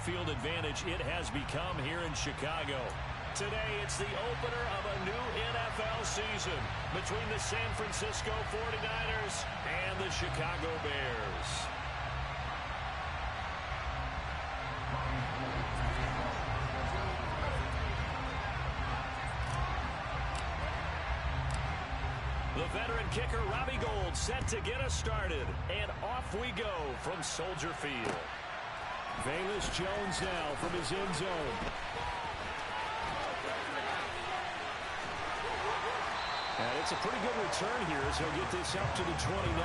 field advantage it has become here in Chicago. Today, it's the opener of a new NFL season between the San Francisco 49ers and the Chicago Bears. The veteran kicker, Robbie Gould, set to get us started. And off we go from Soldier Field. Velus Jones now from his end zone. And it's a pretty good return here as he'll get this up to the 29.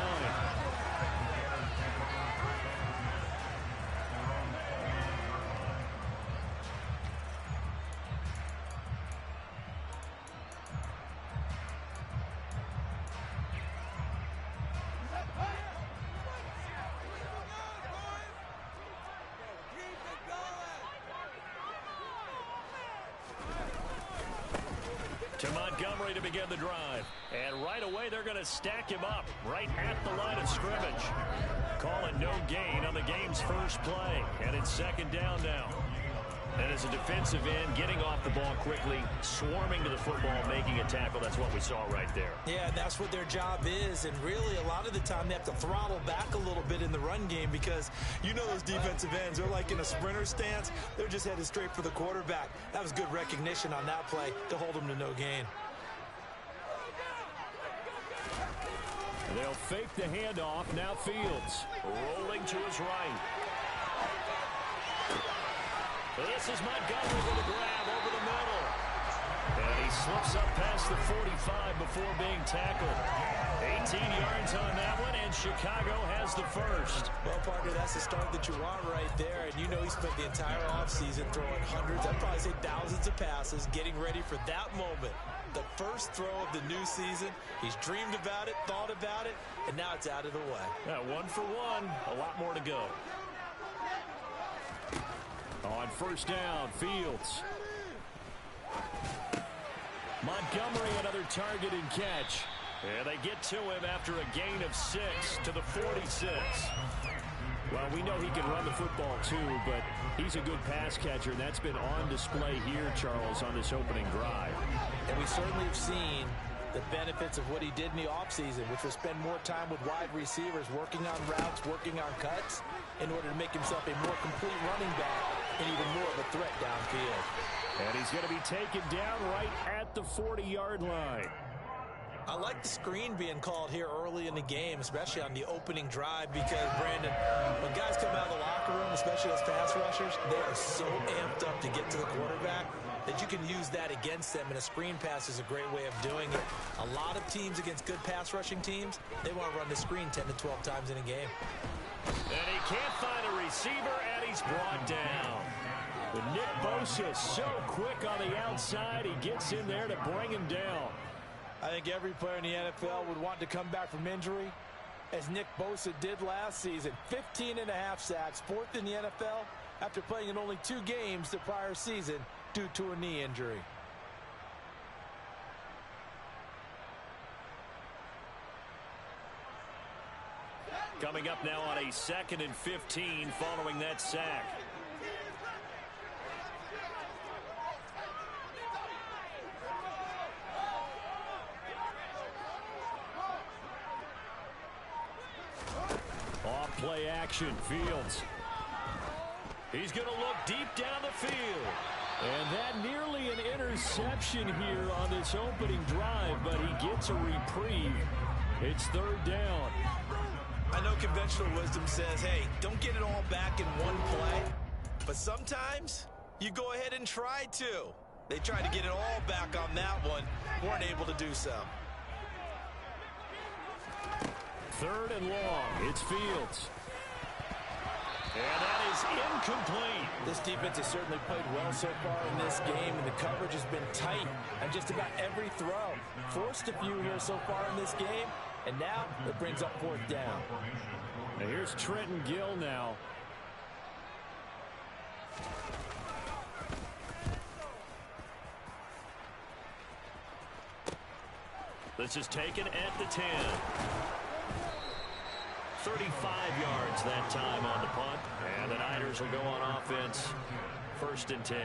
To Montgomery to begin the drive. And right away, they're going to stack him up right at the line of scrimmage. Calling no gain on the game's first play. And it's second down now. And as a defensive end, getting off the ball quickly, swarming to the football, making a tackle. That's what we saw right there. Yeah, that's what their job is. And really, a lot of the time, they have to throttle back a little bit in the run game because you know those defensive ends, they're like in a sprinter stance. They're just headed straight for the quarterback. That was good recognition on that play to hold them to no gain. They'll fake the handoff. Now Fields. Rolling to his right. This is Montgomery with a grab over the middle. And he slips up past the 45 before being tackled. 18 yards on that one, and Chicago has the first. Well, partner, that's the start that you want right there. And you know he spent the entire offseason throwing hundreds, I'd probably say thousands of passes, getting ready for that moment. The first throw of the new season. He's dreamed about it, thought about it, and now it's out of the way. Yeah, 1 for 1. A lot more to go. On first down, Fields. Montgomery, another target and catch. And they get to him after a gain of 6 to the 46. Well, we know he can run the football too, but he's a good pass catcher, and that's been on display here, Charles, on this opening drive. And we certainly have seen the benefits of what he did in the offseason, which was spend more time with wide receivers, working on routes, working on cuts, in order to make himself a more complete running back and even more of a threat downfield. And he's going to be taken down right at the 40-yard line. I like the screen being called here early in the game, especially on the opening drive, because, Brandon, when guys come out of the locker room, especially those pass rushers, they are so amped up to get to the quarterback that you can use that against them, and a screen pass is a great way of doing it. A lot of teams against good pass rushing teams, they want to run the screen 10 to 12 times in a game. And he can't find a receiver, and he's brought down. But Nick Bosa so quick on the outside, he gets in there to bring him down. I think every player in the NFL would want to come back from injury, as Nick Bosa did last season. 15.5 sacks, 4th in the NFL, after playing in only 2 games the prior season due to a knee injury. Coming up now on a 2nd and 15 following that sack. Off play action, Fields. He's going to look deep down the field. And that nearly an interception here on this opening drive, but he gets a reprieve. It's 3rd down. I know conventional wisdom says, hey, don't get it all back in one play. But sometimes you go ahead and try to. They tried to get it all back on that one. Weren't able to do so. 3rd and long. It's Fields. And that is incomplete. This defense has certainly played well so far in this game, and the coverage has been tight on just about every throw. Forced a few here so far in this game, and now it brings up 4th down. And here's Trenton Gill now. This is taken at the 10. 35 yards that time on the punt. And the Niners will go on offense. 1st and 10.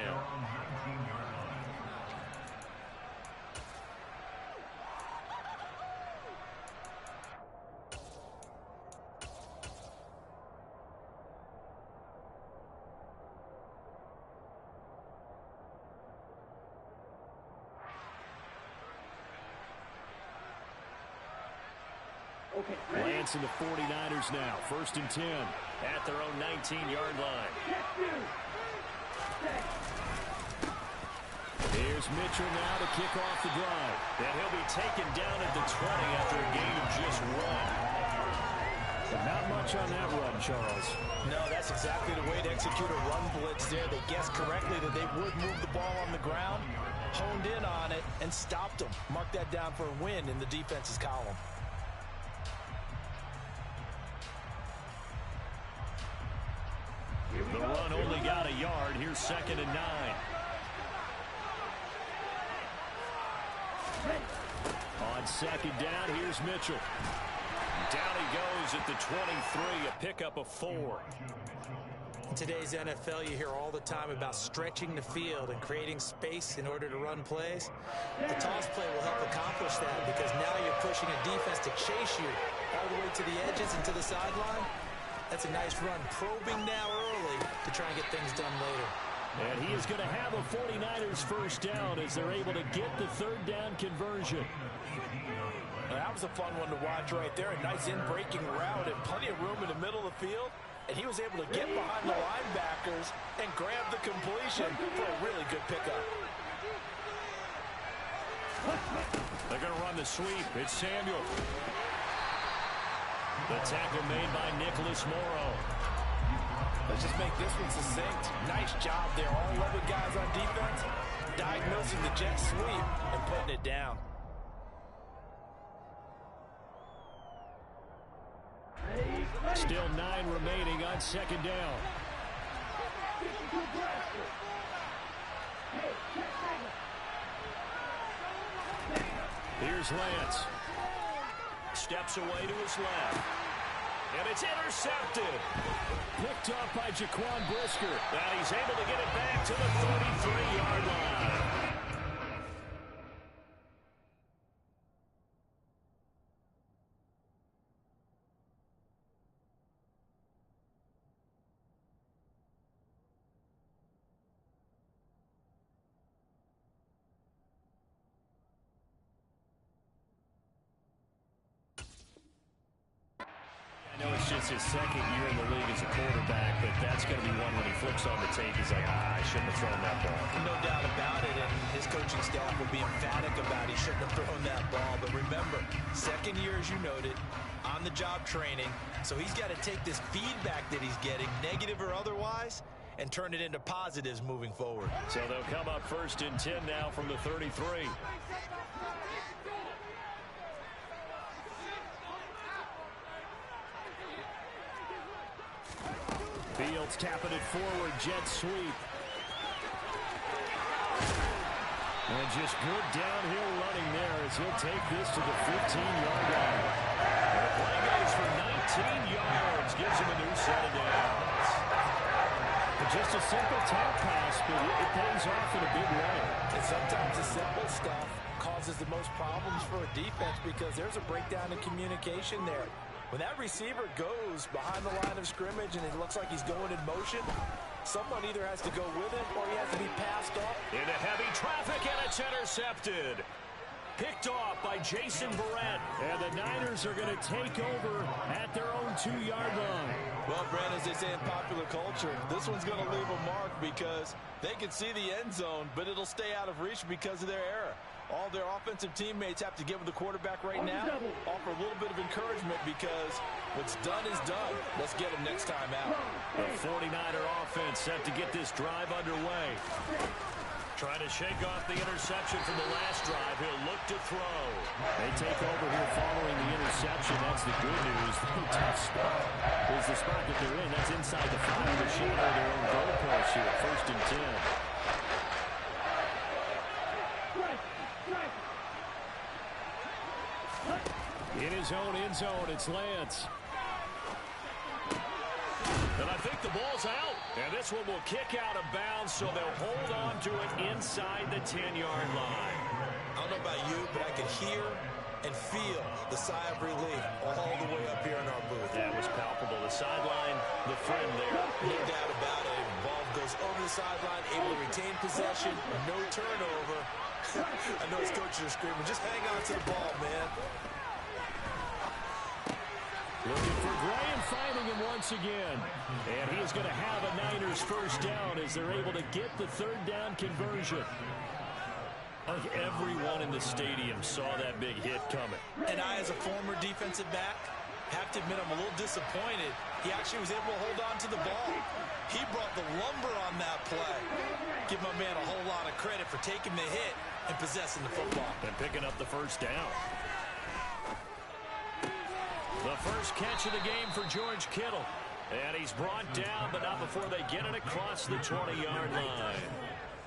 Lance and the 49ers now. 1st and 10. At their own 19-yard line. Here's Mitchell now to kick off the drive. And he'll be taken down at the 20 after a gain of just 1. But not much on that run, Charles. No, that's exactly the way to execute a run blitz there. They guessed correctly that they would move the ball on the ground, honed in on it, and stopped them. Mark that down for a win in the defense's column. The run only got a yard. Here's 2nd and 9. On 2nd down, here's Mitchell. Down he goes at the 23, a pickup of 4. In today's NFL, you hear all the time about stretching the field and creating space in order to run plays. The toss play will help accomplish that because now you're pushing a defense to chase you all the way to the edges and to the sideline. That's a nice run, probing now early to try and get things done later. And he is going to have a 49ers 1st down as they're able to get the 3rd down conversion. That was a fun one to watch right there. A nice in-breaking route and plenty of room in the middle of the field. And he was able to get behind the linebackers and grab the completion for a really good pickup. They're going to run the sweep. It's Samuel. The tackle made by Nicholas Morrow. Let's just make this one succinct. Nice job there. All 11 guys on defense diagnosing the jet sweep and putting it down. Still 9 remaining on 2nd down. Here's Lance. Steps away to his left. And it's intercepted. Picked up by Jaquan Brisker. And he's able to get it back to the 33-yard line. I know it's just his 2nd year in the league as a quarterback, but that's going to be one when he flips on the tape. He's like, I shouldn't have thrown that ball. No doubt about it, and his coaching staff will be emphatic about he shouldn't have thrown that ball. But remember, 2nd year, as you noted, on-the-job training, so he's got to take this feedback that he's getting, negative or otherwise, and turn it into positives moving forward. So they'll come up 1st and 10 now from the 33. Fields tapping it forward, jet sweep. And just good downhill running there as he'll take this to the 15-yard line. The play goes for 19 yards, gives him a new set of downs. Just a simple tap pass, but it pays off in a big way. And sometimes the simple stuff causes the most problems for a defense because there's a breakdown in communication there. When that receiver goes behind the line of scrimmage and it looks like he's going in motion, someone either has to go with him or he has to be passed off. Into heavy traffic, and it's intercepted. Picked off by Jason Barrett. And the Niners are going to take over at their own 2-yard line. Well, Brandon, as they say in popular culture, this one's going to leave a mark because they can see the end zone, but it'll stay out of reach because of their error. All their offensive teammates have to get with the quarterback right now, offer a little bit of encouragement because what's done is done. Let's get them next time out. The 49er offense set to get this drive underway. Trying to shake off the interception from the last drive. He'll look to throw. They take over here following the interception. That's the good news. The tough spot is the spot that they're in. That's inside the 5 of the shadow of their own goalpost here. 1st and 10. In his own end zone, it's Lance. the ball's out. And this one will kick out of bounds, so they'll hold on to it inside the 10-yard line. I don't know about you, but I could hear and feel the sigh of relief all the way up here in our booth. That was palpable. The sideline, the friend there. No doubt about it. Ball goes over the sideline, able to retain possession, no turnover. I know his coaches are screaming, just hang on to the ball, man. Looking for Graham, finding him once again. And he is going to have a Niners first down as they're able to get the third down conversion. I think everyone in the stadium saw that big hit coming. And I, as a former defensive back, have to admit I'm a little disappointed. He actually was able to hold on to the ball. He brought the lumber on that play. Give my man a whole lot of credit for taking the hit and possessing the football. And picking up the first down. The first catch of the game for George Kittle. And he's brought down, but not before they get it across the 20-yard line.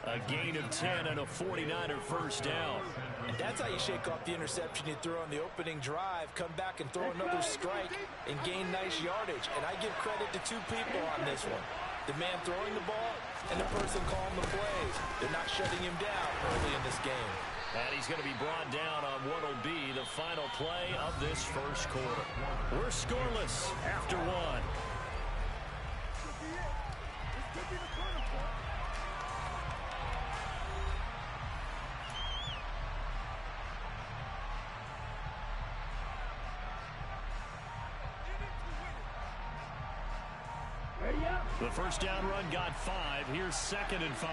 A gain of 10 and a 49er first down. And that's how you shake off the interception you threw on the opening drive, come back and throw another strike and gain nice yardage. And I give credit to two people on this one. The man throwing the ball and the person calling the plays. They're not shutting him down early in this game. And he's going to be brought down on what will be the final play of this first quarter. We're scoreless after one. The first down run got 5. Here's 2nd and 5.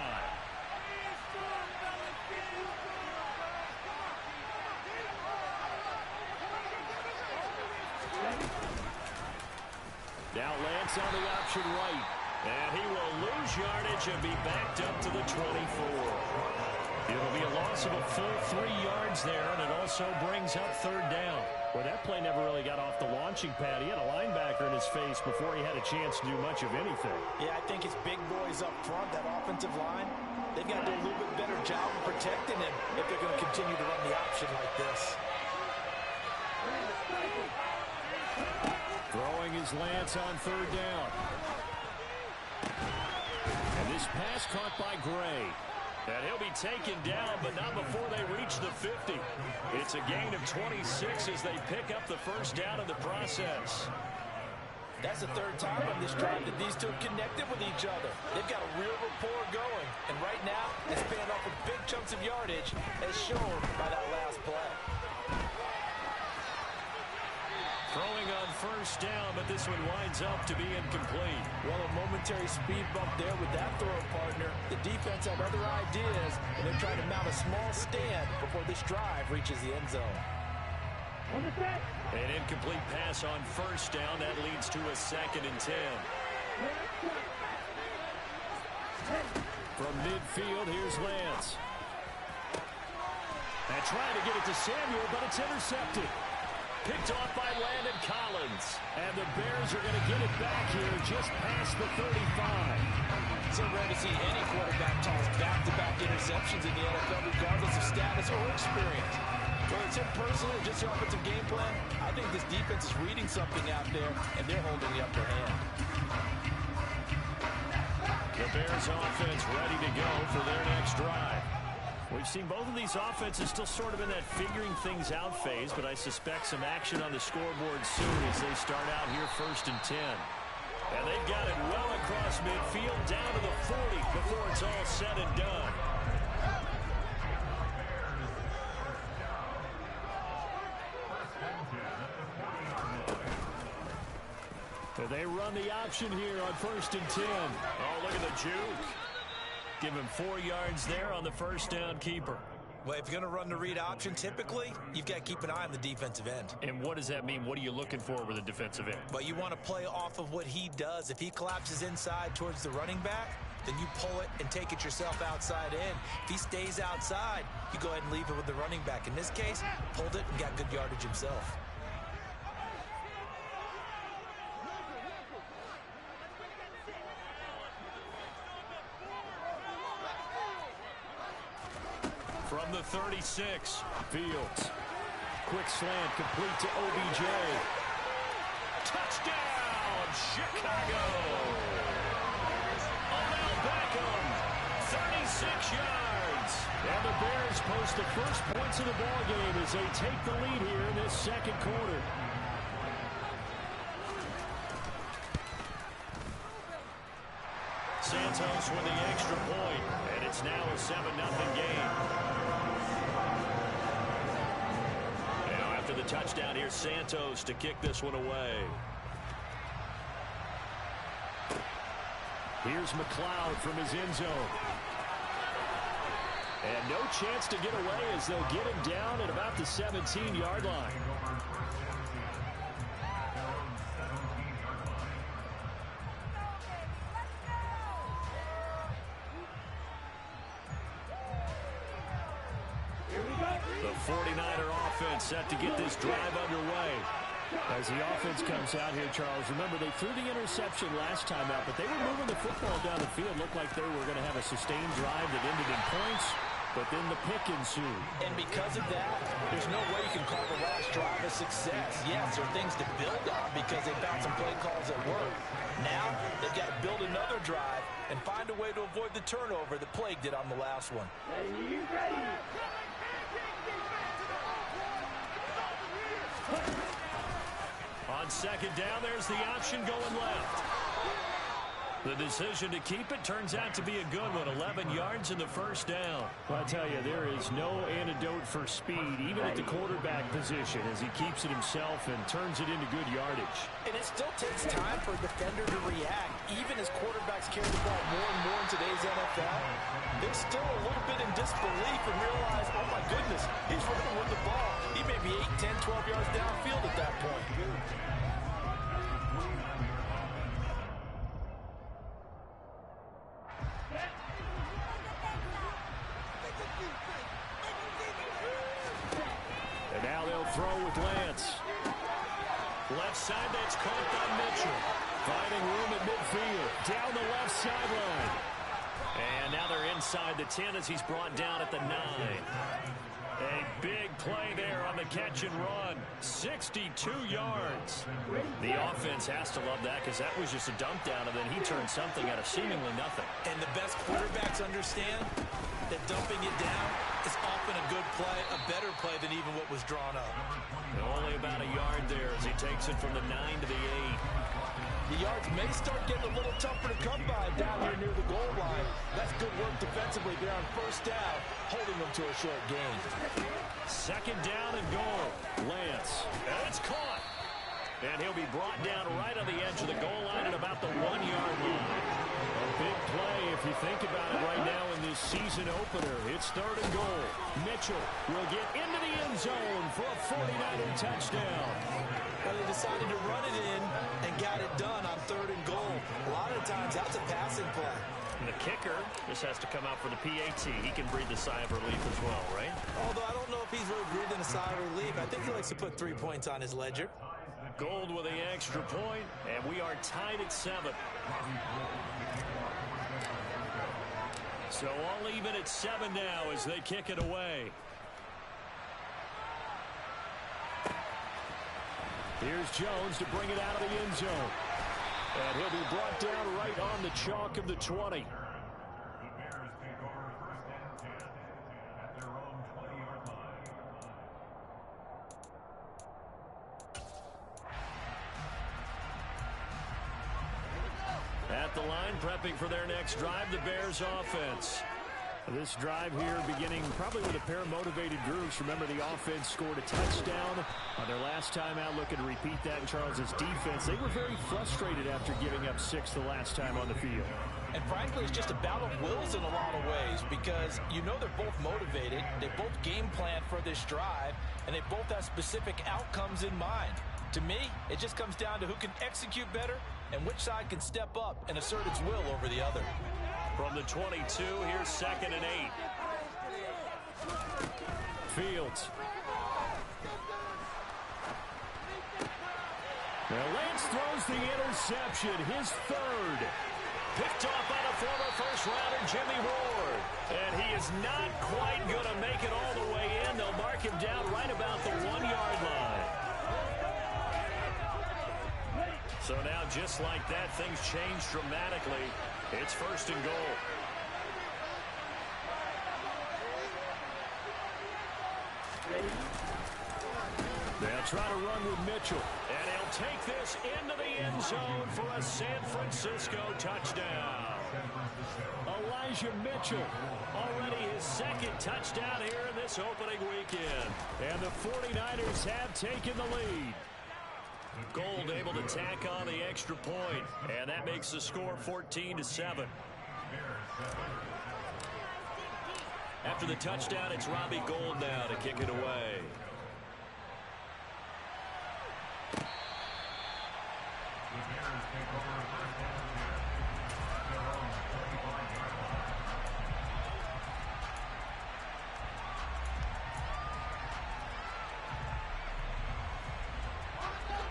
Now Lance on the option right. And he will lose yardage and be backed up to the 24. It'll be a loss of a full 3 yards there, and it also brings up third down. Well, that play never really got off the launching pad. He had a linebacker in his face before he had a chance to do much of anything. Yeah, I think it's big boys up front, that offensive line. They've got to do a little bit better job of protecting him if they're going to continue to run the option like this. Throwing his Lance on third down. And this pass caught by Gray. And he'll be taken down, but not before they reach the 50. It's a gain of 26 as they pick up the first down in the process. That's the third time on this drive that these two have connected with each other. They've got a real rapport going. And right now, it's paying off with big chunks of yardage, as shown by that last play. Throwing on first down, but this one winds up to be incomplete. Well, a momentary speed bump there with that throw partner. The defense had other ideas, and they're trying to mount a small stand before this drive reaches the end zone. An incomplete pass on first down. That leads to a 2nd and 10. From midfield, here's Lance. And trying to get it to Samuel, but it's intercepted. Picked off by Landon Collins. And the Bears are going to get it back here just past the 35. So rare to see any quarterback toss back-to-back interceptions in the NFL, regardless of status or experience. Whether it's him personally or just the offensive game plan, I think this defense is reading something out there, and they're holding the upper hand. The Bears offense ready to go for their next drive. We've seen both of these offenses still sort of in that figuring things out phase, but I suspect some action on the scoreboard soon as they start out here 1st and 10. And they've got it well across midfield, down to the 40 before it's all said and done. And they run the option here on 1st and 10. Oh, look at the juke. Give him 4 yards there on the first down keeper. Well, if you're going to run the read option, typically, you've got to keep an eye on the defensive end. And what does that mean? What are you looking for with a defensive end? But you want to play off of what he does. If he collapses inside towards the running back, then you pull it and take it yourself outside in. If he stays outside, you go ahead and leave it with the running back. In this case, pulled it and got good yardage himself. From the 36, Fields. Quick slant complete to OBJ. Touchdown, Chicago! Bears post the first points of the ball game as they take the lead here in this second quarter. Santos with the extra point, and it's now a 7-0 game. Now after the touchdown, here's Santos to kick this one away. Here's McLeod from his end zone. And no chance to get away as they'll get him down at about the 17-yard line. The 49er offense set to get this drive underway. As the offense comes out here, Charles, remember they threw the interception last time out, but they were moving the football down the field. Looked like they were going to have a sustained drive that ended in points, but then the pick ensued. And because of that, there's no way you can call the last drive a success. Yes, there are things to build on because they found some play calls that work. Now, they've got to build another drive and find a way to avoid the turnover that plagued it on the last one. On second down, there's the option going left. The decision to keep it turns out to be a good one. 11 yards in the first down. Well, I tell you, there is no antidote for speed, even at the quarterback position, as he keeps it himself and turns it into good yardage. And it still takes time for a defender to react. Even as quarterbacks carry the ball more and more in today's NFL, they're still a little bit in disbelief and realize, oh my goodness, he's running with the ball. He may be 8, 10, 12 yards downfield at that point. And now they'll throw with Lance. Left side, that's caught by Mitchell. Finding room at midfield. Down the left sideline. And now they're inside the 10 as he's brought down at the 9. A big play there on the catch and run. 62 yards. The offense has to love that because that was just a dump down, and then he turned something out of seemingly nothing. And the best quarterbacks understand that dumping it down is often a good play, a better play than even what was drawn up. And only about a yard there as he takes it from the 9 to the 8. The yards may start getting a little tougher to come by down here near the goal line. That's good work defensively there on first down, holding them to a short gain. Second down and goal. Lance. And it's caught. And he'll be brought down right on the edge of the goal line at about the 1-yard line. A big play if you think about it right now in this season opener. It's third and goal. Mitchell will get into the end zone for a 49er touchdown. Well, they decided to run it in and got it done on third and goal. A lot of times that's a passing play. And the kicker just has to come out for the PAT. He can breathe a sigh of relief as well, right? Although I don't know if he's really breathing a sigh of relief. I think he likes to put 3 points on his ledger. Gold with the extra point, and we are tied at 7. So all even at 7 now as they kick it away. Here's Jones to bring it out of the end zone. And he'll be brought down right on the chalk of the 20. At the line, prepping for their next drive, the Bears offense. This drive here beginning probably with a pair of motivated groups. Remember, the offense scored a touchdown on their last time out. Looking to repeat that in Charles's defense. They were very frustrated after giving up 6 the last time on the field. And frankly, it's just a battle of wills in a lot of ways because you know they're both motivated. They both game plan for this drive, and they both have specific outcomes in mind. To me, it just comes down to who can execute better and which side can step up and assert its will over the other. From the 22, here's 2nd and 8. Fields. Now Lance throws the interception, his 3rd. Picked off by the former first-rounder Jimmy Ward. And he is not quite going to make it all the way in. They'll mark him down right about the 1-yard line. So now, just like that, things change dramatically. It's 1st and goal. They'll try to run with Mitchell. And he'll take this into the end zone for a San Francisco touchdown. Elijah Mitchell. Already his second touchdown here in this opening weekend. And the 49ers have taken the lead. Gold able to tack on the extra point. And that makes the score 14-7. After the touchdown, it's Robbie Gould now to kick it away.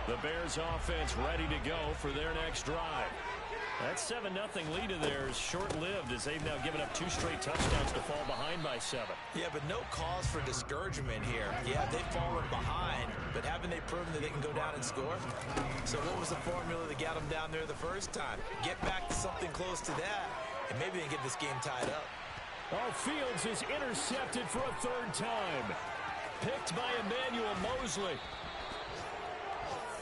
The Bears offense ready to go for their next drive. That 7-0 lead in there is short-lived as they've now given up 2 straight touchdowns to fall behind by 7. Yeah, but no cause for discouragement here. Yeah, they've fallen behind, but haven't they proven that they can go down and score? So what was the formula that got them down there the first time? Get back to something close to that, and maybe they can get this game tied up. Oh, Fields is intercepted for a 3rd time. Picked by Emmanuel Mosley.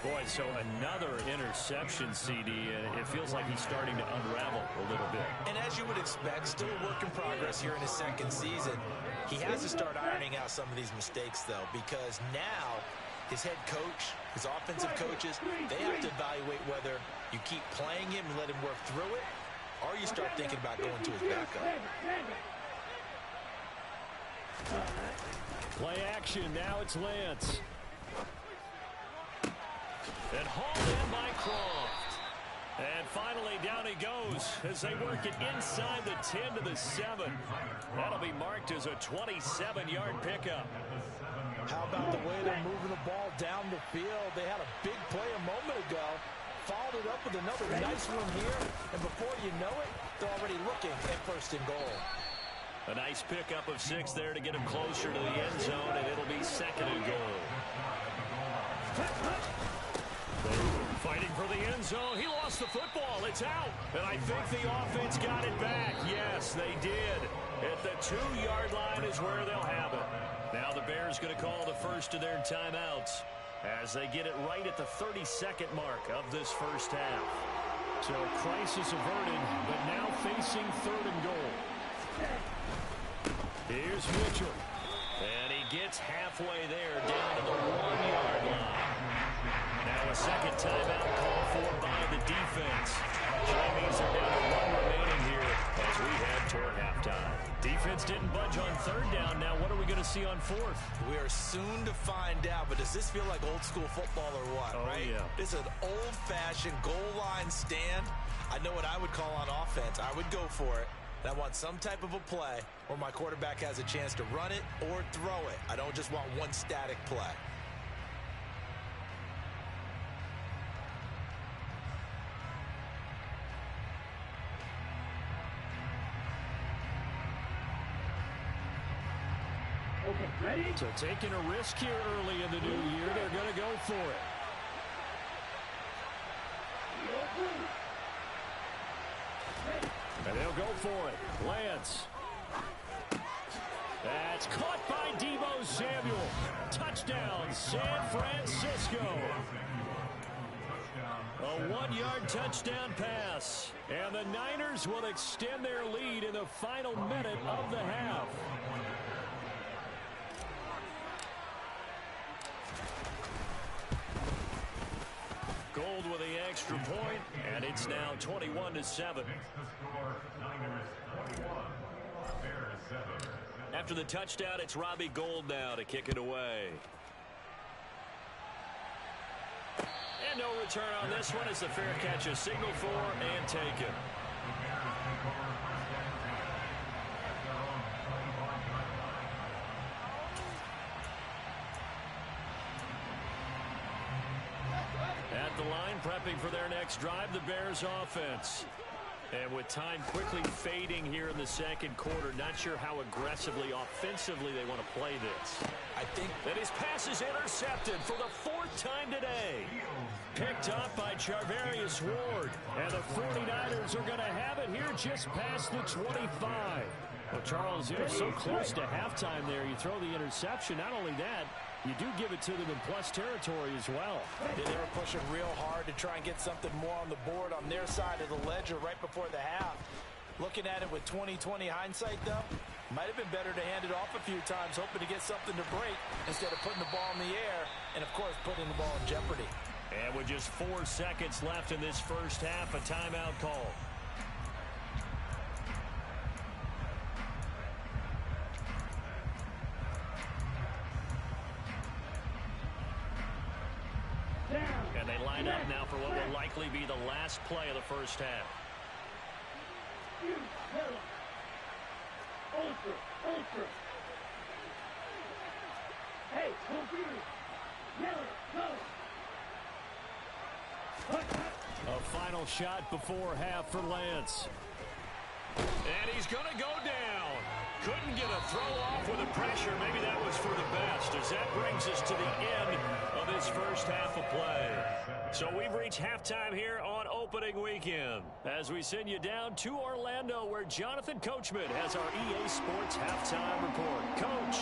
Boy, so another interception, CD, and it feels like he's starting to unravel a little bit. And as you would expect, still a work in progress here in his 2nd season. He has to start ironing out some of these mistakes, though, because now his head coach, his offensive coaches, they have to evaluate whether you keep playing him and let him work through it, or you start thinking about going to his backup. Play action. Now it's Lance. And hauled in by Croft. And finally down he goes as they work it inside the 10 to the 7. That'll be marked as a 27-yard pickup. How about the way they're moving the ball down the field? They had a big play a moment ago. Followed it up with another nice one here. And before you know it, they're already looking at 1st and goal. A nice pickup of 6 there to get him closer to the end zone, and it'll be 2nd and goal. Fighting for the end zone. He lost the football. It's out. And I think the offense got it back. Yes, they did. At the 2-yard line is where they'll have it. Now the Bears going to call the first of their timeouts as they get it right at the 32nd mark of this first half. So crisis averted, but now facing 3rd and goal. Here's Mitchell. And he gets halfway there down to the 1-yard line. Now a second timeout called for by the defense. That means they're down to 1 remaining here as we head toward halftime. Defense didn't budge on 3rd down. Now what are we going to see on 4th? We are soon to find out, but does this feel like old school football or what, right? Yeah. This is an old-fashioned goal line stand. I know what I would call on offense. I would go for it. And I want some type of a play where my quarterback has a chance to run it or throw it. I don't just want one static play. Okay, ready? So taking a risk here early in the new year. They're going to go for it. And they'll go for it. Lance. That's caught by Deebo Samuel. Touchdown, San Francisco. A 1-yard touchdown pass. And the Niners will extend their lead in the final minute of the half. Gold with the extra point, and it's now 21-7. After the touchdown, it's Robbie Gould now to kick it away. And no return on this one as the fair catch is signaled for and taken. At the line, prepping for their next drive, the Bears offense. And with time quickly fading here in the 2nd quarter, not sure how aggressively, offensively they want to play this. I think that his pass is intercepted for the 4th time today. Picked up by Charvarius Ward. And the 49ers are going to have it here just past the 25. Well, Charles, you're so close to halftime there. You throw the interception. Not only that, you do give it to them in plus territory as well. Yeah, they were pushing real hard to try and get something more on the board on their side of the ledger right before the half. Looking at it with 20/20 hindsight, though, might have been better to hand it off a few times, hoping to get something to break instead of putting the ball in the air and, of course, putting the ball in jeopardy. And with just 4 seconds left in this first half, a timeout call. And they line up now for what will likely be the last play of the first half. Ultra. Hey, confused. Yellow, go. A final shot before half for Lance. And he's going to go down. Couldn't get a throw off with the pressure. Maybe that was for the best, as that brings us to the end of this first half of play. So we've reached halftime here on opening weekend as we send you down to Orlando, where Jonathan Coachman has our EA Sports halftime report. Coach.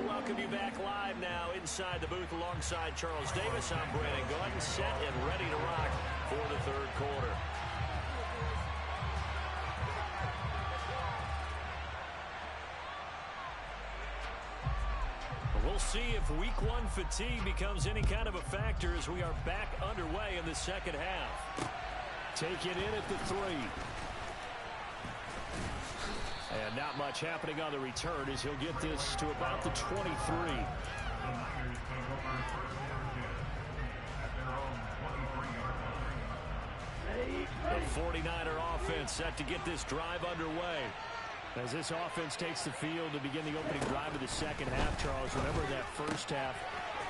Welcome you back live now inside the booth alongside Charles Davis. I'm Brandon Gordon, set and ready to rock for the third quarter. We'll see if week 1 fatigue becomes any kind of a factor as we are back underway in the second half. Take it in at the 3. And not much happening on the return as he'll get this to about the 23. The 49er offense set to get this drive underway. As this offense takes the field to begin the opening drive of the second half, Charles, remember that first half,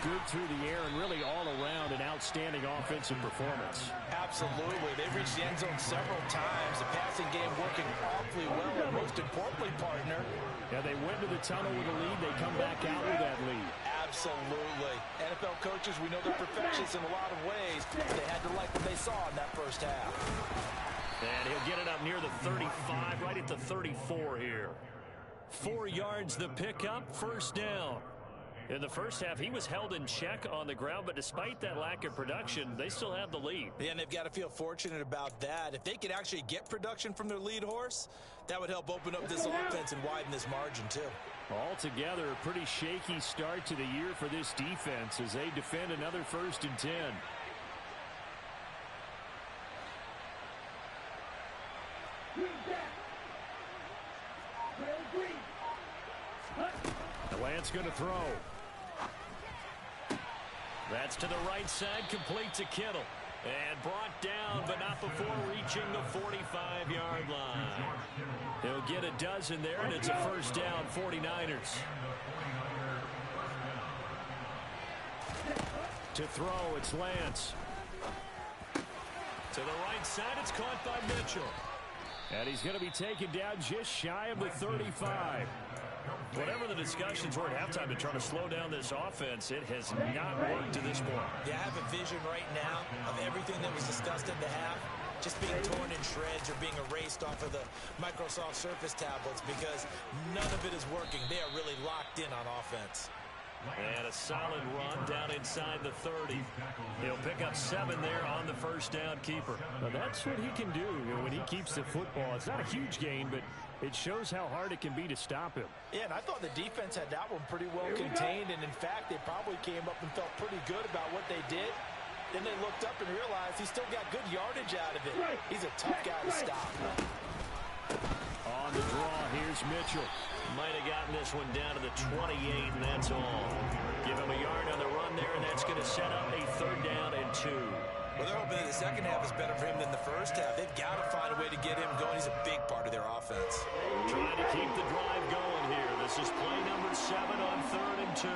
good through the air and really all around an outstanding offensive performance. Absolutely. They've reached the end zone several times. The passing game working awfully well. And most importantly, partner. Yeah, they went to the tunnel with a lead. They come back out with that lead. Absolutely. NFL coaches, we know they're perfectionists in a lot of ways. They had to like what they saw in that first half. And he'll get it up near the 35, right at the 34 here. 4 yards the pickup, first down. In the first half, he was held in check on the ground, but despite that lack of production, they still have the lead. Yeah, and they've got to feel fortunate about that. If they could actually get production from their lead horse, that would help open up this offense and widen this margin, too. Altogether, a pretty shaky start to the year for this defense as they defend another 1st and 10. Lance going to throw. That's to the right side, complete to Kittle. And brought down, but not before reaching the 45-yard line. He'll get a dozen there, and it's a first down, 49ers. To throw, it's Lance. To the right side, it's caught by Mitchell. And he's going to be taken down just shy of the 35. Whatever the discussions were at halftime to try to slow down this offense, it has not worked to this point. Yeah, I have a vision right now of everything that was discussed in the half just being torn in shreds or being erased off of the Microsoft Surface tablets because none of it is working. They are really locked in on offense. And a solid run down inside the 30. He'll pick up 7 there on the first down keeper. Well, that's what he can do when he keeps the football. It's not a huge gain, but it shows how hard it can be to stop him. Yeah, and I thought the defense had that one pretty well contained, and in fact, they probably came up and felt pretty good about what they did. Then they looked up and realized he still got good yardage out of it. He's a tough guy to stop. On the draw, here's Mitchell. Might have gotten this one down to the 28, and that's all. Give him a yard on the run there, and that's going to set up a 3rd down and 2. Well, they're hoping that the second half is better for him than the first half. They've got to find a way to get him going. He's a big part of their offense. Trying to keep the drive going here. This is play number 7 on 3rd and 2.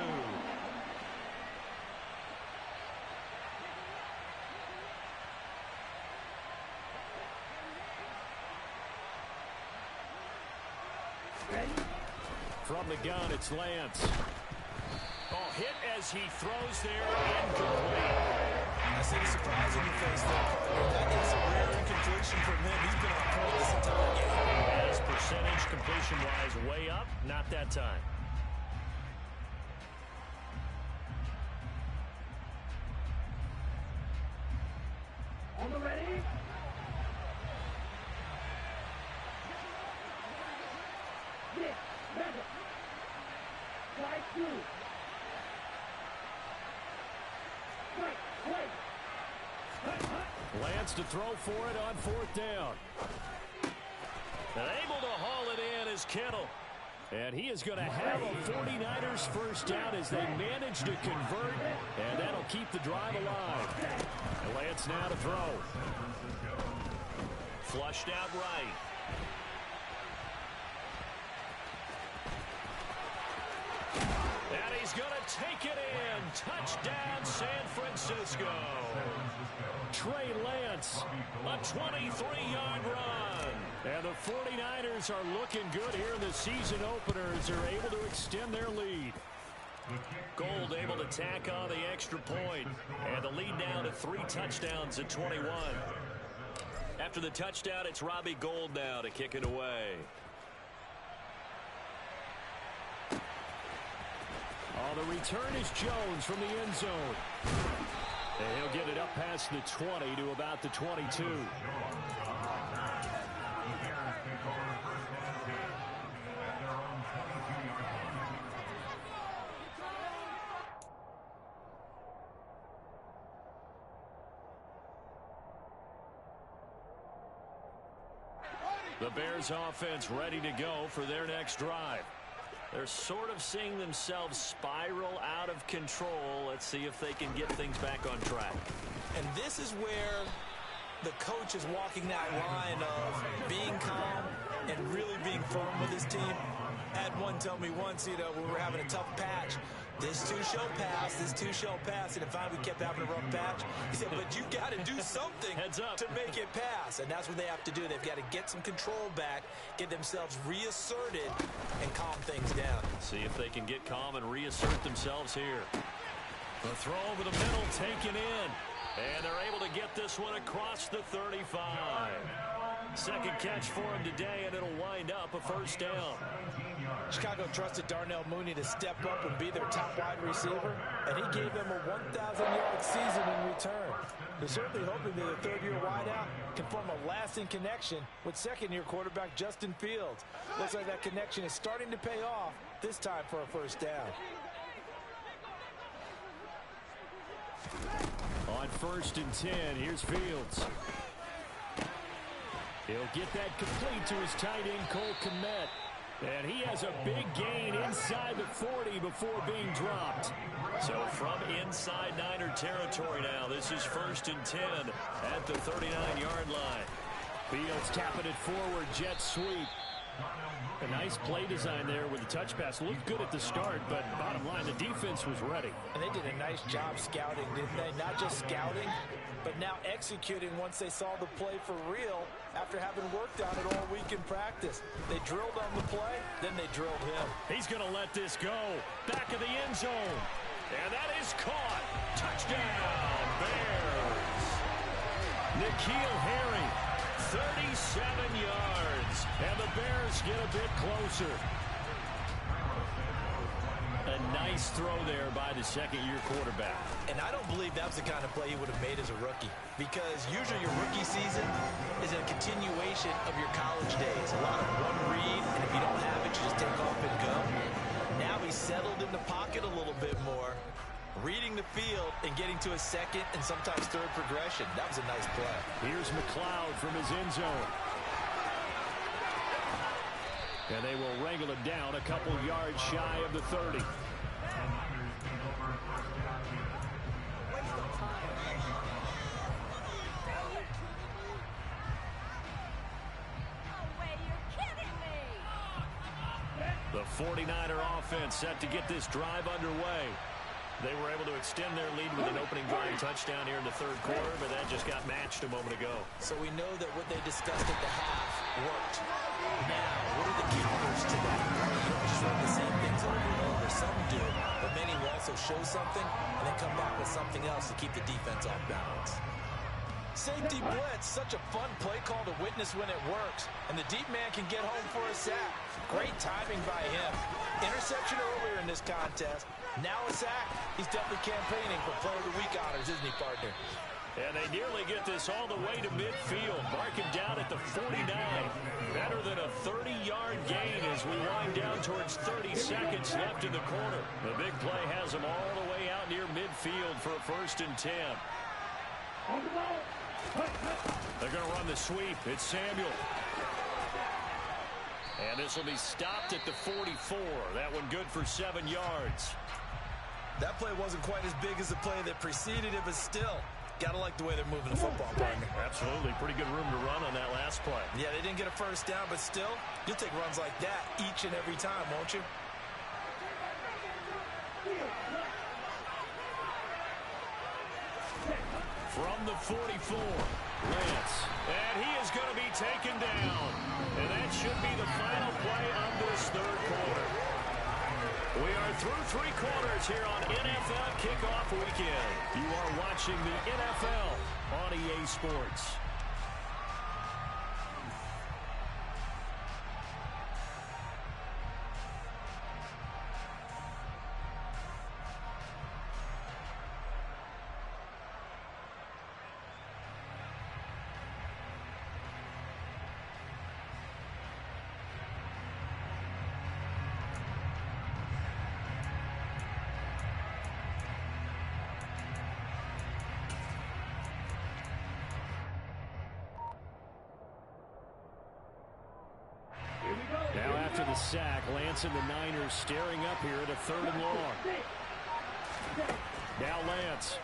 From the gun, it's Lance. Oh, hit as he throws there, incomplete. I see the surprise in your face there, partner. That is a rare incompletion from him. He's been on point this entire game. His percentage completion-wise way up, not that time. On the ready? Yes, Madden. Strike two. Strike, play. Lance to throw for it on fourth down. And able to haul it in is Kittle. And he is going to have a 49ers first down as they manage to convert, and that'll keep the drive alive. And Lance now to throw. Flushed out right. And he's going to take it in. Touchdown, San Francisco. Trey Lance, A 23-yard run. and the 49ers are looking good here in the season openers. They're able to extend their lead. Gold able to tack on the extra point. And the lead now to 3 touchdowns at 21. After the touchdown, it's Robbie Gould now to kick it away. Oh, the return is Jones from the end zone. And he'll get it up past the 20 to about the 22. The Bears offense ready to go for their next drive. They're sort of seeing themselves spiral out of control. Let's see if they can get things back on track. And this is where the coach is walking that line of being calm and really being firm with his team. I had one tell me once, when we were having a tough patch, this too shall pass, this too shall pass. And finally we kept having a rough patch. He said, but you got to do something Heads up. to make it pass. And that's what they have to do. They've got to get some control back, get themselves reasserted, and calm things down. See if they can get calm and reassert themselves here. The throw over the middle taken in. And they're able to get this one across the 35. Second catch for him today, and it'll wind up a first down. Chicago trusted Darnell Mooney to step up and be their top wide receiver, and he gave them a 1,000-yard season in return. They're certainly hoping that the third-year wideout can form a lasting connection with second-year quarterback Justin Fields. Looks like that connection is starting to pay off, this time for a first down. On 1st and 10, here's Fields. He'll get that complete to his tight end, Cole Kmet. And he has a big gain inside the 40 before being dropped. So from inside Niner territory now, this is 1st and 10 at the 39-yard line. Fields tapping it forward, jet sweep. A nice play design there with the touch pass. Looked good at the start, but bottom line, the defense was ready. And they did a nice job scouting, didn't they? Not just scouting, but now executing once they saw the play for real after having worked on it all week in practice. They drilled on the play, then they drilled him. He's going to let this go. Back of the end zone. And that is caught. Touchdown, Bears. N'Keal Harry, 37 yards. and the Bears get a bit closer. A nice throw there by the second-year quarterback. And I don't believe that was the kind of play he would have made as a rookie, because usually your rookie season is a continuation of your college days. A lot of one read, and if you don't have it, you just take off and go. Now he's settled in the pocket a little bit more, reading the field and getting to a second and sometimes third progression. That was a nice play. Here's McLeod from his end zone. And they will wrangle him down a couple yards shy of the 30. The 49er offense set to get this drive underway. They were able to extend their lead with an opening drive touchdown here in the third quarter, but that just got matched a moment ago. So we know that what they discussed at the half worked. Now, what are the counters to that? You don't just run the same things over and over. Some do, but many won't. So show something and then come back with something else to keep the defense off balance. Safety blitz, such a fun play call to witness when it works. And the deep man can get home for a sack. Great timing by him. Interception earlier in this contest. Now a sack. He's definitely campaigning for Player of the Week honors, isn't he, partner? And they nearly get this all the way to midfield. Mark him down at the 49. Better than a 30-yard gain as we wind down towards 30 seconds left in the quarter. The big play has them all the way out near midfield for a 1st and 10. They're going to run the sweep. It's Samuel. And this will be stopped at the 44. That one good for 7 yards. That play wasn't quite as big as the play that preceded it, but still, got to like the way they're moving the football, partner. Absolutely. Pretty good room to run on that last play. Yeah, they didn't get a 1st down, but still, you'll take runs like that each and every time, won't you? From the 44, Lance. And he is going to be taken down. And that should be the final play of this 3rd quarter. We are through 3 quarters here on NFL Kickoff Weekend. You are watching the NFL on EA Sports. Now after the sack, Lance and the Niners staring up here at a 3rd and long. Now Lance.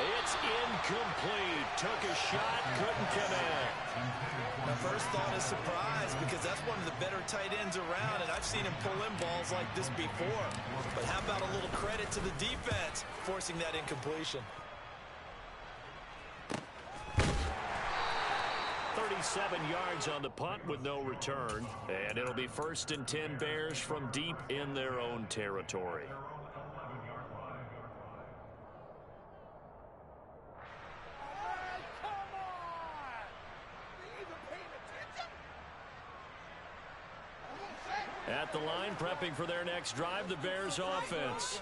It's incomplete. Took a shot, couldn't connect. My first thought is surprise because that's one of the better tight ends around, and I've seen him pull in balls like this before. But how about a little credit to the defense forcing that incompletion? 37 yards on the punt with no return. And it'll be 1st and 10 Bears from deep in their own territory. At the line, prepping for their next drive, the Bears offense.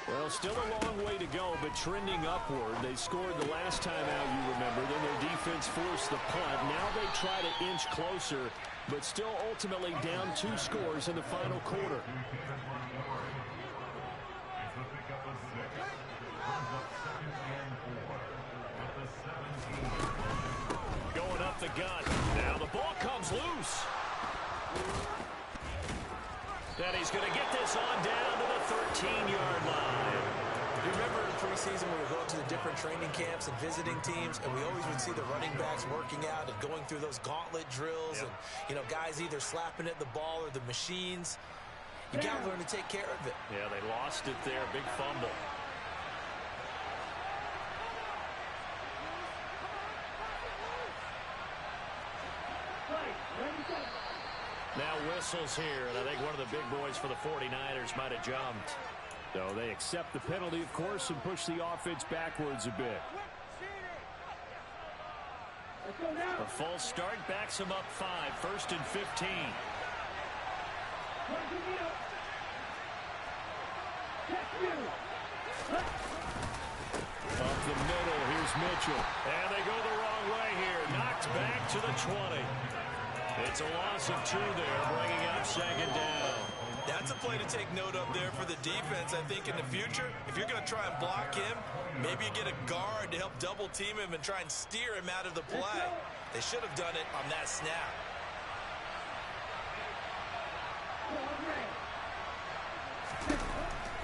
Well, still a long way to go, but trending upward. They scored the last time out, you remember. Then their defense forced the punt. Now they try to inch closer, but still ultimately down 2 scores in the final quarter. Going up the gut. Now the ball comes loose. And he's going to get this on down to the 13-yard line. You remember in preseason when we were going to the different training camps and visiting teams, and we always would see the running backs working out and going through those gauntlet drills, and, you know, guys either slapping at the ball or the machines. You got to learn to take care of it. Yeah, they lost it there. Big fumble. Now whistles here, and I think one of the big boys for the 49ers might have jumped. So they accept the penalty, of course, and push the offense backwards a bit. A false start backs him up 5, 1st and 15. Up the middle, here's Mitchell. And they go the wrong way here. Knocked back to the 20. It's a loss of 2 there, bringing up 2nd down. That's a play to take note of there for the defense. I think in the future, if you're going to try and block him, maybe you get a guard to help double team him and try and steer him out of the play. They should have done it on that snap.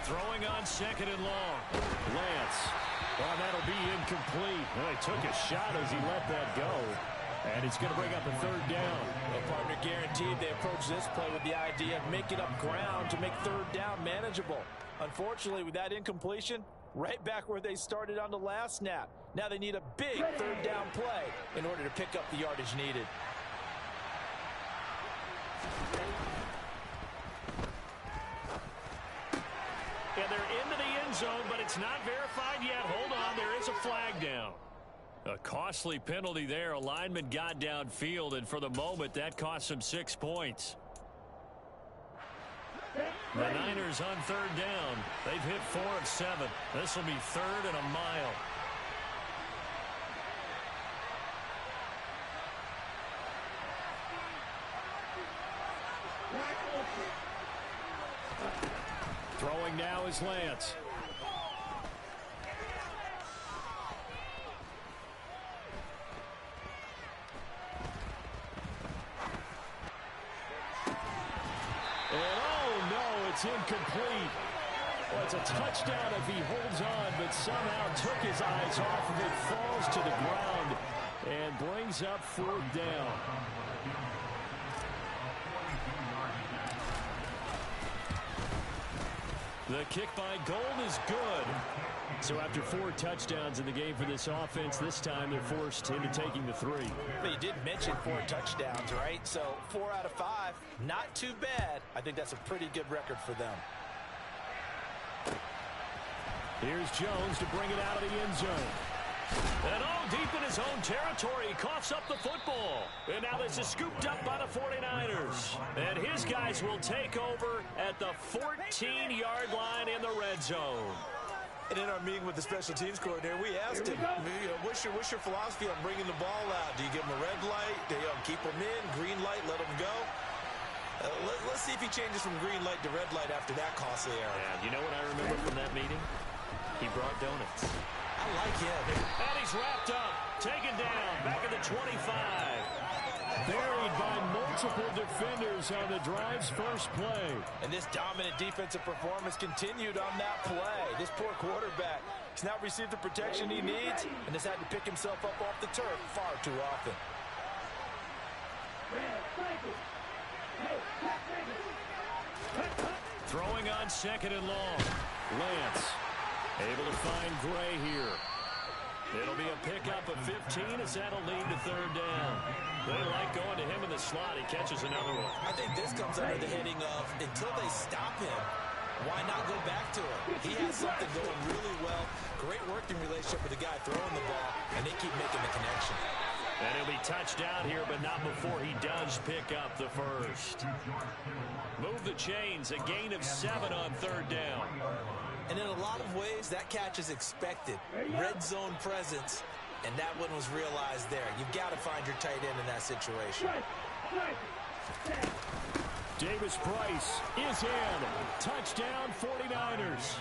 Throwing on 2nd and long. Lance. Well, that'll be incomplete. Well, he took a shot as he let that go. And it's going to bring up a 3rd down. Well, partner, guaranteed they approach this play with the idea of making up ground to make 3rd down manageable. Unfortunately, with that incompletion, right back where they started on the last snap. Now they need a big 3rd down play in order to pick up the yardage needed. It's not verified yet. Hold on, there is a flag down. A costly penalty there. A lineman got downfield, and for the moment, that cost him 6 points. The Niners on third down. They've hit 4 of 7. This will be 3rd and a mile. Throwing now is Lance. It's incomplete. Well, it's a touchdown if he holds on, but somehow took his eyes off of it, falls to the ground, and brings up 4th down. The kick by Gold is good. So after 4 touchdowns in the game for this offense, this time they're forced into taking the 3. But you did mention 4 touchdowns, right? So 4 out of 5, not too bad. I think that's a pretty good record for them. Here's Jones to bring it out of the end zone. And deep in his own territory, he coughs up the football. And now this is scooped up by the 49ers. And his guys will take over at the 14-yard line in the red zone. And in our meeting with the special teams coordinator, we asked him, what's your philosophy on bringing the ball out? Do you give him a red light? Do you keep him in? Green light, let him go? Let's see if he changes from green light to red light after that costly error. Yeah, you know what I remember from that meeting? He brought donuts. I like him. And he's wrapped up, taken down, back at the 25. Buried by multiple defenders on the drive's first play. And this dominant defensive performance continued on that play. This poor quarterback has not received the protection he needs and has had to pick himself up off the turf far too often. Throwing on 2nd and long. Lance able to find Gray here. It'll be a pickup of 15 as that'll lead to 3rd down. They like going to him in the slot. He catches another one. I think this comes under the heading of until they stop him, why not go back to him? He has something going really well. Great working relationship with the guy throwing the ball, and they keep making the connection. And he'll be touched down here, but not before he does pick up the first. Move the chains. A gain of 7 on 3rd down. And in a lot of ways, that catch is expected. Red zone presence, and that one was realized there. You've got to find your tight end in that situation. Davis Price is in. Touchdown 49ers.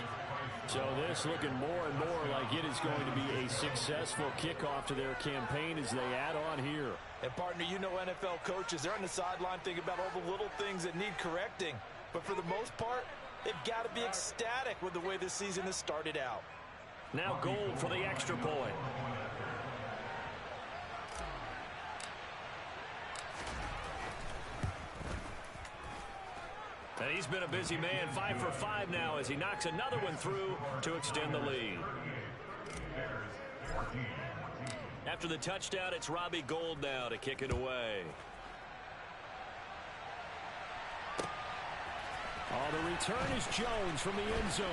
So this looking more and more like it is going to be a successful kickoff to their campaign as they add on here. And partner, you know NFL coaches, they're on the sideline thinking about all the little things that need correcting. But for the most part, they've got to be ecstatic with the way this season has started out. Now Gold for the extra point. And he's been a busy man, 5 for 5 now as he knocks another one through to extend the lead. After the touchdown, it's Robbie Gould now to kick it away. The return is Jones from the end zone.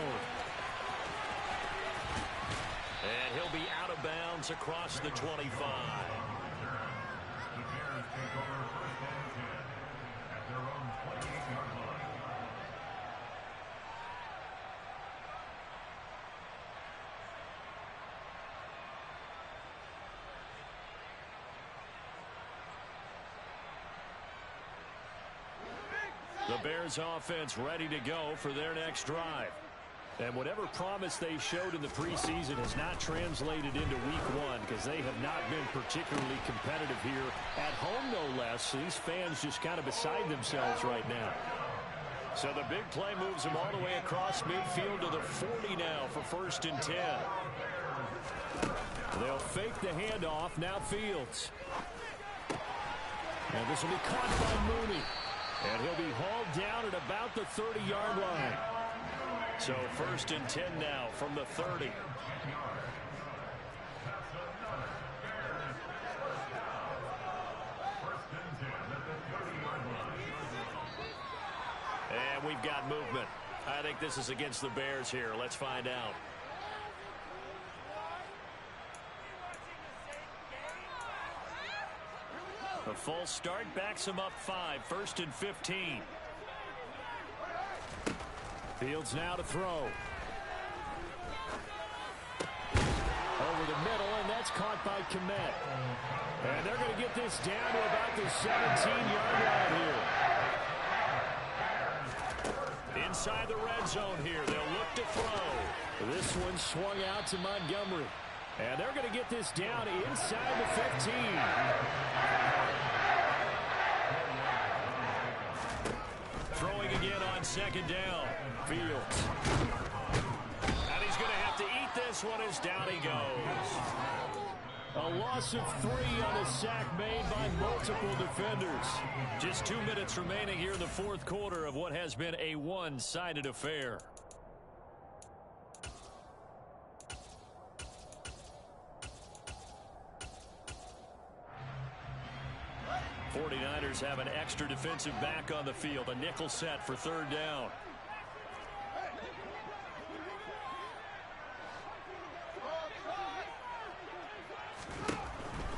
And he'll be out of bounds across the 25. The Bears offense ready to go for their next drive. And whatever promise they showed in the preseason has not translated into week 1 because they have not been particularly competitive here at home, no less. These fans just kind of beside themselves right now. So the big play moves them all the way across midfield to the 40 now for 1st and 10. They'll fake the handoff. Now Fields. And this will be caught by Mooney. And he'll be hauled down at about the 30-yard line. So 1st and 10 now from the 30. And we've got movement. I think this is against the Bears here. Let's find out. The false start backs him up 5, 1st and 15. Fields now to throw. Over the middle, and that's caught by Kmet. And they're going to get this down to about the 17-yard line here. Inside the red zone here, they'll look to throw. This one swung out to Montgomery. And they're going to get this down inside the 15. Throwing again on 2nd down. Fields. And he's going to have to eat this one as down he goes. A loss of 3 on a sack made by multiple defenders. Just 2 minutes remaining here in the 4th quarter of what has been a one-sided affair. 49ers have an extra defensive back on the field. A nickel set for 3rd down.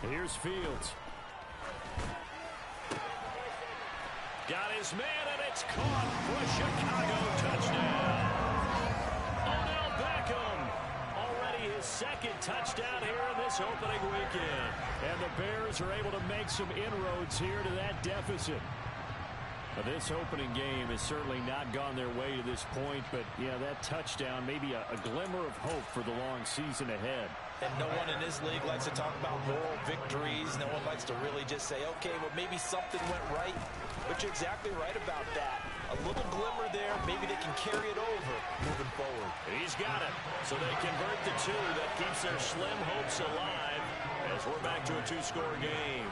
Here's Fields. Got his man, and it's caught for a Chicago touchdown. Odell Beckham. Already his 2nd touchdown here in this opening weekend. And the Bears are able to make some inroads here to that deficit. But this opening game has certainly not gone their way to this point. But, yeah, that touchdown, maybe a glimmer of hope for the long season ahead. And no one in this league likes to talk about moral victories. No one likes to really just say, okay, well, maybe something went right. But you're exactly right about that. A little glimmer there. Maybe they can carry it over moving forward. He's got it. So they convert the 2. That keeps their slim hopes alive as we're back to a 2-score game.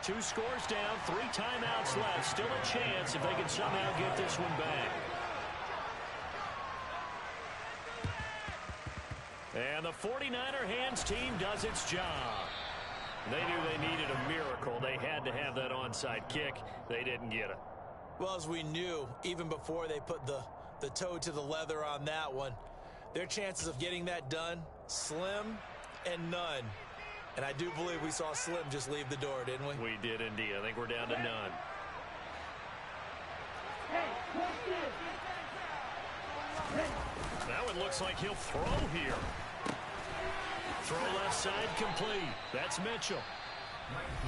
Two scores down, 3 timeouts left. Still a chance if they can somehow get this one back. And the 49er hands team does its job. They knew they needed a miracle. They had to have that onside kick. They didn't get it. Well, as we knew, even before they put the toe to the leather on that one, their chances of getting that done, slim and none. And I do believe we saw Slim just leave the door, didn't we? We did indeed. I think we're down to none. Now it looks like he'll throw here. Throw left side complete. That's Mitchell.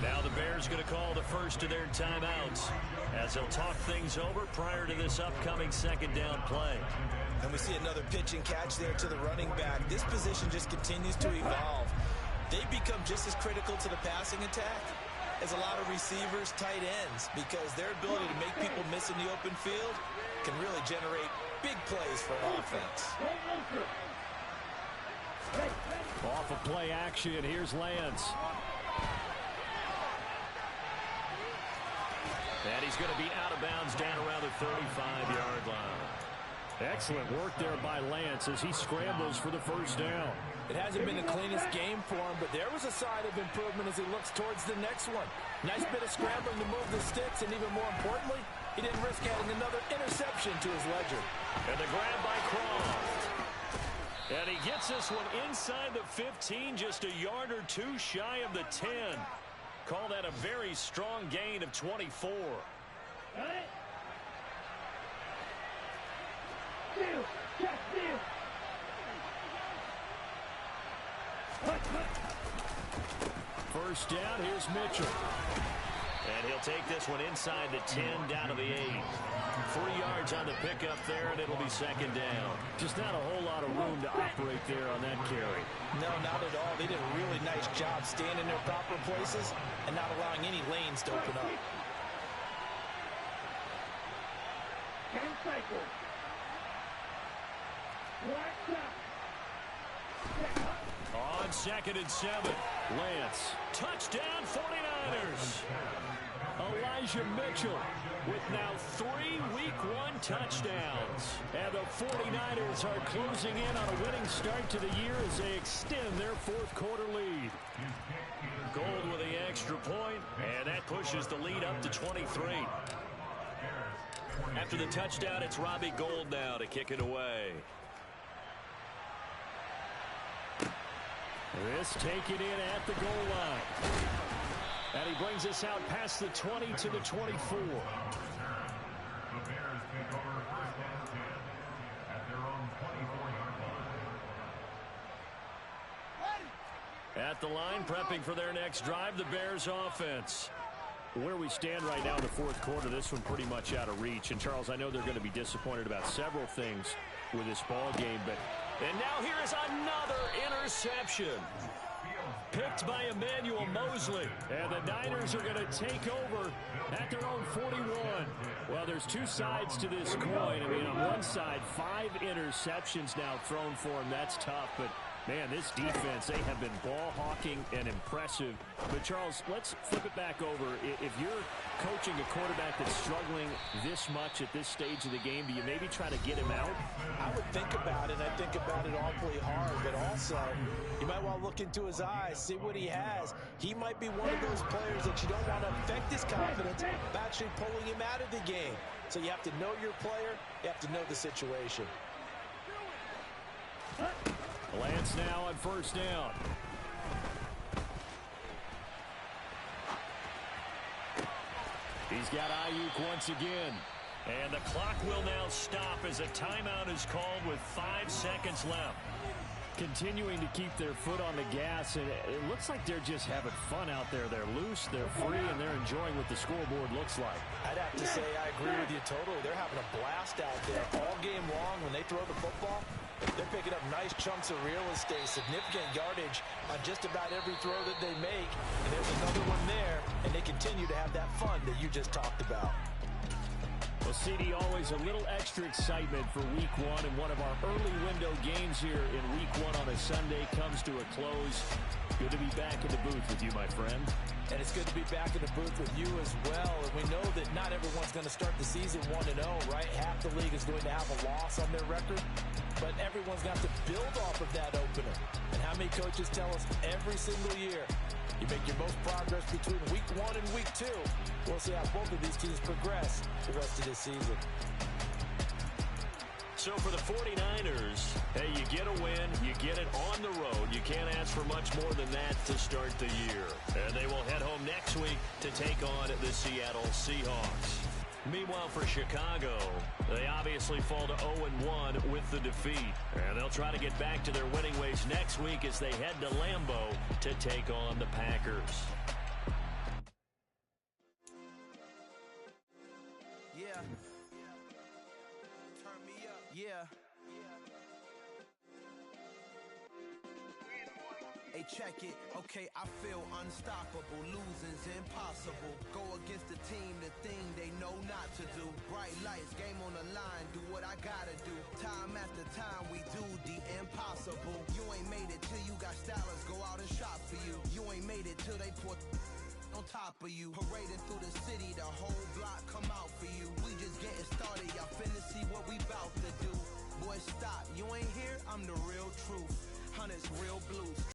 Now the Bears going to call the first of their timeouts as they'll talk things over prior to this upcoming 2nd down play. And we see another pitch and catch there to the running back. This position just continues to evolve. They become just as critical to the passing attack as a lot of receivers, tight ends, because their ability to make people miss in the open field can really generate big plays for an offense. Off of play action, here's Lance. And he's going to be out of bounds down around the 35-yard line. Excellent work there by Lance as he scrambles for the 1st down. It hasn't been the cleanest game for him, but there was a sign of improvement as he looks towards the next one. Nice bit of scrambling to move the sticks, and even more importantly, he didn't risk adding another interception to his ledger. And the grab by Croft. And he gets this one inside the 15, just a yard or 2 shy of the 10. Call that a very strong gain of 24. First down, here's Mitchell. And he'll take this one inside the 10, down to the 8. 3 yards on the pickup there, and it'll be 2nd down. Just not a whole lot of room to operate there on that carry. No, not at all. They did a really nice job staying in their proper places and not allowing any lanes to open up. 10 cycles. On 2nd and 7. Lance. Touchdown 49ers. Elijah Mitchell with now 3 Week 1 touchdowns. And the 49ers are closing in on a winning start to the year as they extend their 4th quarter lead. Gold with the extra point, and that pushes the lead up to 23. After the touchdown, it's Robbie Gould now to kick it away. This taken in at the goal line. And he brings us out past the 20 to the 24. The Bears take over first and 10 at their own 24-yard line. At the line, prepping for their next drive, the Bears offense. Where we stand right now in the fourth quarter, this one pretty much out of reach. And, Charles, I know they're going to be disappointed about several things with this ball game, but... And now here is another interception. Picked by Emmanuel Mosley. And the Niners are going to take over at their own 41. Well, there's two sides to this coin. I mean, on one side, 5 interceptions now thrown for him. That's tough, but... Man, this defense, they have been ball hawking and impressive. But, Charles, let's flip it back over. If you're coaching a quarterback that's struggling this much at this stage of the game, do you maybe try to get him out? I would think about it. I think about it awfully hard. But also, you might want to look into his eyes, see what he has. He might be one of those players that you don't want to affect his confidence by actually pulling him out of the game. So you have to know your player. You have to know the situation. Lance now on first down. He's got Ayuk once again. And the clock will now stop as a timeout is called with 5 seconds left. Continuing to keep their foot on the gas, and it looks like they're just having fun out there. They're loose, they're free, and they're enjoying what the scoreboard looks like. I'd have to say I agree with you totally. They're having a blast out there all game long when they throw the football. They're picking up nice chunks of real estate, significant yardage on just about every throw that they make. And there's another one there, and they continue to have that fun that you just talked about. Well, CD, always a little extra excitement for Week 1, and one of our early window games here in Week 1 on a Sunday comes to a close. Good to be back in the booth with you, my friend. And it's good to be back in the booth with you as well. And we know that not everyone's going to start the season 1-0, right? Half the league is going to have a loss on their record. But everyone's got to build off of that opener. And how many coaches tell us every single year, you make your most progress between Week 1 and Week 2. We'll see how both of these teams progress the rest of this season. So for the 49ers, hey, you get a win, you get it on the road. You can't ask for much more than that to start the year. And they will head home next week to take on the Seattle Seahawks. Meanwhile, for Chicago, they obviously fall to 0-1 with the defeat. And they'll try to get back to their winning ways next week as they head to Lambeau to take on the Packers. Yeah. Turn me up. Yeah. Hey, check it. Okay, I feel unstoppable. Losing's impossible. Go against the team, the thing they know not to do. Bright lights, game on the line. Do what I gotta do. Time after time, we do the impossible. You ain't made it till you got stylers go out and shop for you. You ain't made it till they put on top of you. Parading through the city, the whole block come out for you. We just getting started. Y'all finna see what we bout to do. Boy, stop. You ain't here? I'm the real truth. Hunters, real blues.